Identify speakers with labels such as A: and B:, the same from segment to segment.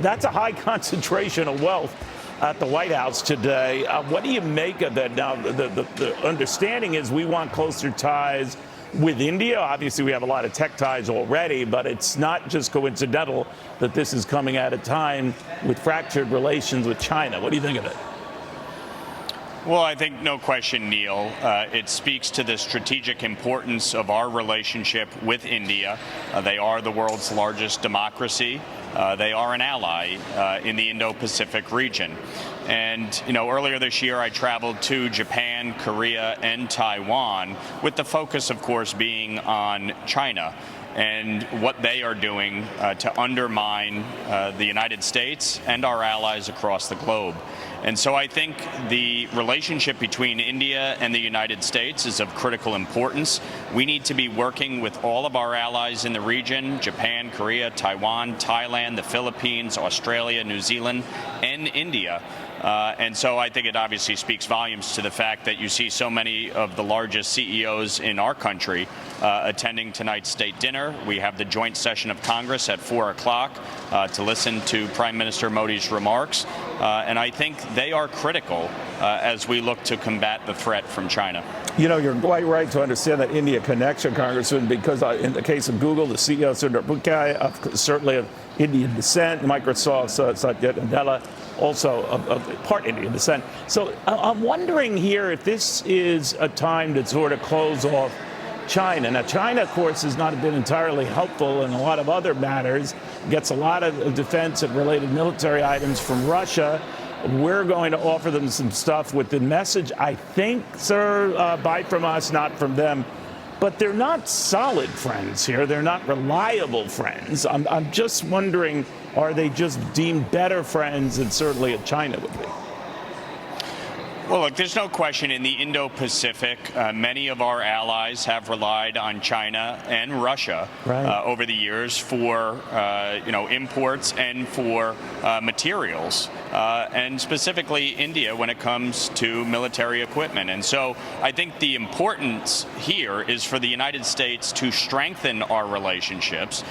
A: That's a high concentration of wealth at the White House today. What do you make of that? Now, the understanding is we want closer ties with India. Obviously, we have a lot of tech ties already, but it's not just coincidental that this is coming at a time with fractured relations with China. What do you think of it?
B: Well, I think no question, Neil, it speaks to the strategic importance of our relationship with India. They are the world's largest democracy. They are an ally in the Indo-Pacific region. And, earlier this year I traveled to Japan, Korea, and Taiwan, with the focus, of course, being on China and what they are doing to undermine the United States and our allies across the globe. And so I think the relationship between India and the United States is of critical importance. We need to be working with all of our allies in the region: Japan, Korea, Taiwan, Thailand, the Philippines, Australia, New Zealand, and India. And so I think it obviously speaks volumes to the fact that you see so many of the largest CEOs in our country attending tonight's state dinner. We have the joint session of Congress at 4 o'clock to listen to Prime Minister Modi's remarks. And I think they are critical as we look to combat the threat from China.
A: You're quite right to understand that India connection, Congressman, because in the case of Google, the CEO, Sundar Pichai, certainly of Indian descent, Microsoft's Satya Nadella, also of part Indian descent. So I'm wondering here if this is a time to sort of close off China. Now, China, of course, has not been entirely helpful in a lot of other matters, gets a lot of defense and related military items from Russia. We're going to offer them some stuff with the message, I think, sir, buy from us, not from them. But they're not solid friends here. They're not reliable friends. I'm just wondering, are they just deemed better friends than certainly China would be?
B: Well, look, there's no question in the Indo-Pacific, many of our allies have relied on China and Russia over the years for, imports and for materials, and specifically India when it comes to military equipment. And so I think the importance here is for the United States to strengthen our relationships,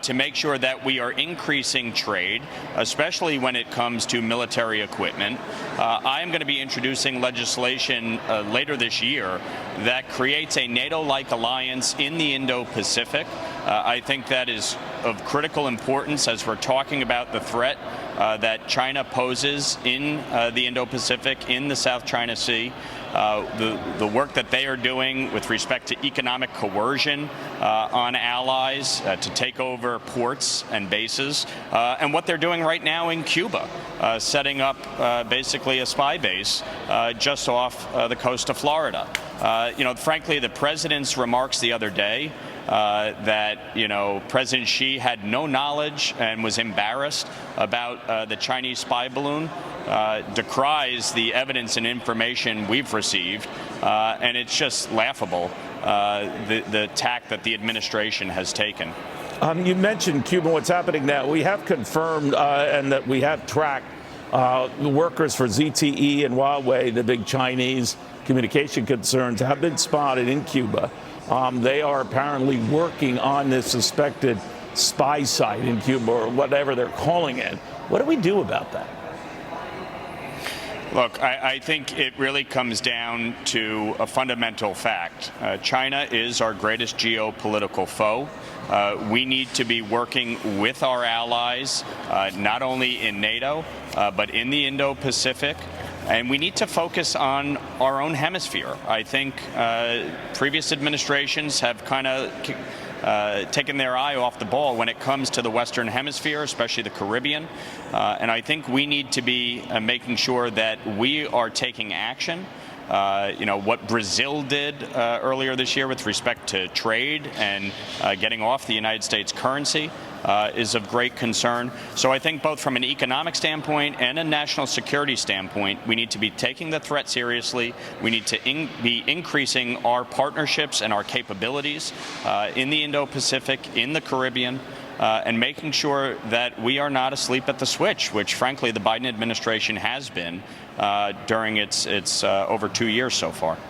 B: to make sure that we are increasing trade, especially when it comes to military equipment. I am going to be introducing legislation later this year that creates a NATO-like alliance in the Indo-Pacific. I think that is of critical importance as we're talking about the threat that China poses in the Indo-Pacific, in the South China Sea. The work that they are doing with respect to economic coercion on allies to take over ports and bases, and what they're doing right now in Cuba, setting up basically a spy base just off the coast of Florida. Frankly, the president's remarks the other day that President Xi had no knowledge and was embarrassed about the Chinese spy balloon decries the evidence and information we've received, and it's just laughable, the tack that the administration has taken.
A: You mentioned Cuba. What's happening now? We have confirmed and that we have tracked the workers for ZTE and Huawei, the big Chinese communication concerns, have been spotted in Cuba. They are apparently working on this suspected spy site in Cuba, or whatever they're calling it. What do we do about that?
B: Look, I think it really comes down to a fundamental fact. China is our greatest geopolitical foe. We need to be working with our allies, not only in NATO, but in the Indo-Pacific. And we need to focus on our own hemisphere. I think previous administrations have kind of taken their eye off the ball when it comes to the Western Hemisphere, especially the Caribbean. And I think we need to be making sure that we are taking action. What Brazil did earlier this year with respect to trade and getting off the United States currency is of great concern. So I think both from an economic standpoint and a national security standpoint, we need to be taking the threat seriously. We need to be increasing our partnerships and our capabilities in the Indo-Pacific, in the Caribbean, and making sure that we are not asleep at the switch, which, frankly, the Biden administration has been during its over 2 years so far.